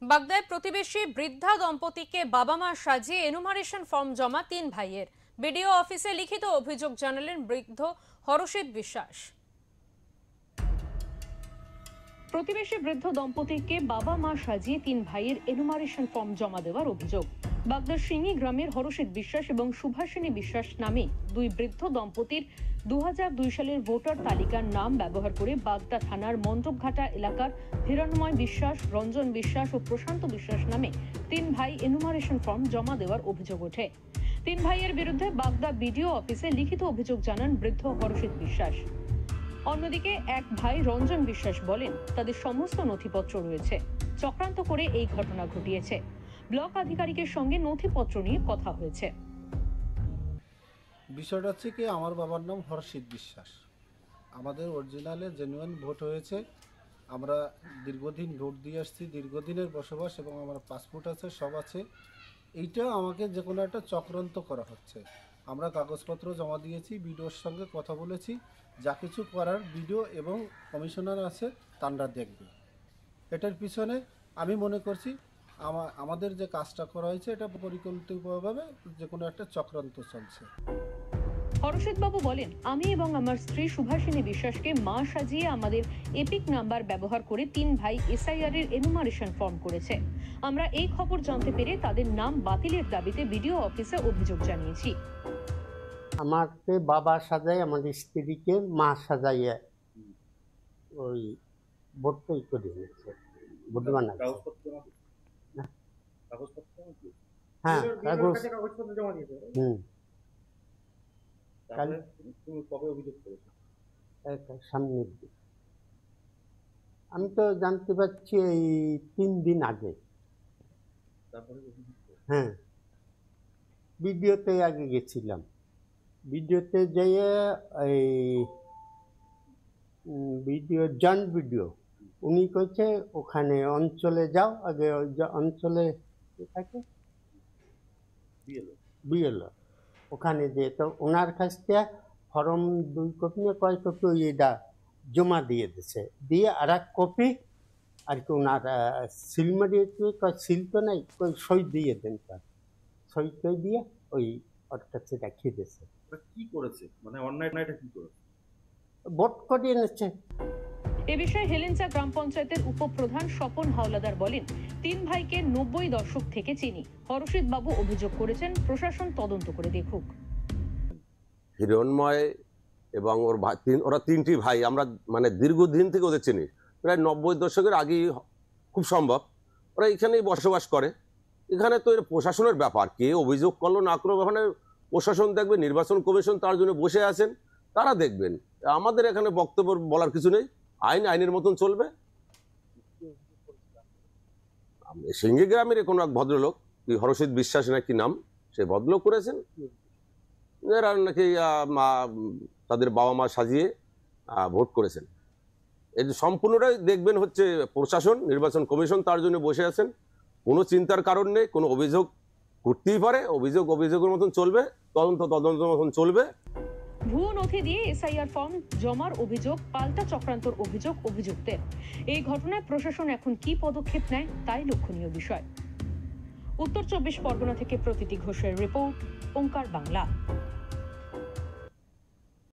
বাগদায় প্রতিবেশী বৃদ্ধা দম্পতিকে বাবা মা সাজিয়ে এনুমারেশন ফর্ম জমা 3 ভাইয়ের। বিডিও অফিসে লিখিত অভিযোগ জানালেন বৃদ্ধ হরষিত বিশ্বাস। প্রতিবেশী বৃদ্ধ দম্পতিকে বাবা মা সাজিয়ে 3 ভাইয়ের এনুমারেশন ফর্ম জমা দেওয়ার অভিযোগ। বাগদার সিঙ্গি গ্রামের হরষিত বিশ্বাস এবং সুভাষিনী বিশ্বাস নামে 2 বৃদ্ধ দম্পতির 2002 সালের ভোটার তালিকার নাম ব্যবহার করে বাগদা থানার মণ্ডপঘাটা এলাকার হিরণময় বিশ্বাস, রঞ্জন বিশ্বাস ও প্রশান্ত বিশ্বাস নামে 3 ভাই এনুমারেশন ফর্ম জমা দেওয়ার অভিযোগ ওঠে। 3 ভাইয়ের বিরুদ্ধে বাগদা বিডিও অফিসে লিখিত অভিযোগ জানান বৃদ্ধ হরষিত বিশ্বাস। অন্যদিকে এক ভাই রঞ্জন বিশ্বাস বলেন, তাদের সমস্ত নথিপত্র রয়েছে, চক্রান্ত করে এই ঘটনা ঘটিয়েছে। ব্লক আধিকারিকের সঙ্গে নথিপত্র নিয়ে কথা হয়েছে। বিষয়টা হচ্ছে কি, আমার বাবার নাম হরষিত বিশ্বাস। আমাদের অরিজিনালে জেনুইন ভোট হয়েছে। আমরা দীর্ঘদিন ভোট দিয়ে আসছি, দীর্ঘদিনের বসবাস এবং আমার পাসপোর্ট আছে, সব আছে। এইটা আমাকে যে কোনো একটা চক্রান্ত করা হচ্ছে। আমরা কাগজপত্র জমা দিয়েছি, বিডিওর সঙ্গে কথা বলেছি, যা কিছু করার বিডিও এবং কমিশনার আছে তারা দেখবে। এটার পিছনে আমি মনে করছি আমাদের যে কাজটা করা হয়েছে এটা পরিকল্পিতভাবে যে কোনো একটা চক্রান্ত চলছে। হরষিত বাবু বলেন, আমি এবং আমার স্ত্রী সুভাষিনী বিশ্বাসকে মা সাজিয়ে আমাদের এপিক নাম্বার ব্যবহার করে 3 ভাই এসআইআর এর এনুমারেশন ফর্ম করেছে। আমরা এই খবর জানতে পেরে তাদের নাম বাতিলের দাবিতে বিডিও অফিসে অভিযোগ জানিয়েছি। আমাকে বাবা সাজাই, আমাদের স্ত্রীকে মা সাজাইয়ে ওই ভোটটাই করে নিয়েছে। হ্যাঁ, সামনের দিন আমি তো জানতে পারছি এই 3 দিন আগে। হ্যাঁ, ভিডিওতে আগে গেছিলাম, ভিডিওতে যেয়ে এই ভিডিও জয়েন্ট ভিডিও উনি কইছে ওখানে অঞ্চলে যাও, আগে অঞ্চলে থাকে বিএলও, ওখানে যে তো ওনার কাছ থেকে ফর্ম 2 কপি না কয় কপি এটা জমা দিয়ে দিছে, দিয়ে আর এক কপি আর কি ওনার সিল মারিয়ে সিল তো নাই, সই দিয়ে দেন, তার সই টই দিয়ে ওই ওর কাছে রাখিয়ে দিয়েছে। কি করেছে মানে অন্যায়টা কি করেছে? ভোট করিয়ে নিচ্ছে। এ বিষয়ে হেলেঞ্চা গ্রাম পঞ্চায়েতের উপপ্রধান স্বপন হাওলাদার বলেন, 3 ভাইকে 90 দশক থেকে চিনি। হরষিত বাবু অভিযোগ করেছেন প্রশাসন তদন্ত করে দেখুক। হিরণময় এবং ওরা 3টি ভাই, আমরা মানে দীর্ঘদিন থেকে ওদের চিনি, প্রায় 90 দশকের আগেই খুব সম্ভব। ওরা এখানেই বসবাস করে। এখানে তো প্রশাসনের ব্যাপার, কে অভিযোগ করলো না করলো ওখানে প্রশাসন দেখবে, নির্বাচন কমিশন তার জন্য বসে আছেন, তারা দেখবেন। আমাদের এখানে বক্তব্য বলার কিছু নেই, আইনের মতন চলবে। সিঙ্গি গ্রামের কোনো এক ভদ্রলোক, হরষিত বিশ্বাস নাকি নাম, সে ভদ্রলোক করেছেন, এরা নাকি তাদের বাবা মা সাজিয়ে ভোট করেছেন। এই সম্পূর্ণটাই দেখবেন হচ্ছে প্রশাসন, নির্বাচন কমিশন তার জন্য বসে আছেন। কোনো চিন্তার কারণ নেই, কোনো অভিযোগ করতেই পারে, অভিযোগের মতন চলবে, তদন্ত মতন চলবে। ভুয়ো নথি দিয়ে এসআইআর ফর্ম জমার অভিযোগ, পাল্টা চক্রান্তর অভিযোগ অভিযুক্তের। এই ঘটনায় প্রশাসন এখন কি পদক্ষেপ নেয় তাই লক্ষণীয় বিষয়। উত্তর 24 পরগনা থেকে প্রতীতি ঘোষের রিপোর্ট, ওঙ্কার বাংলা।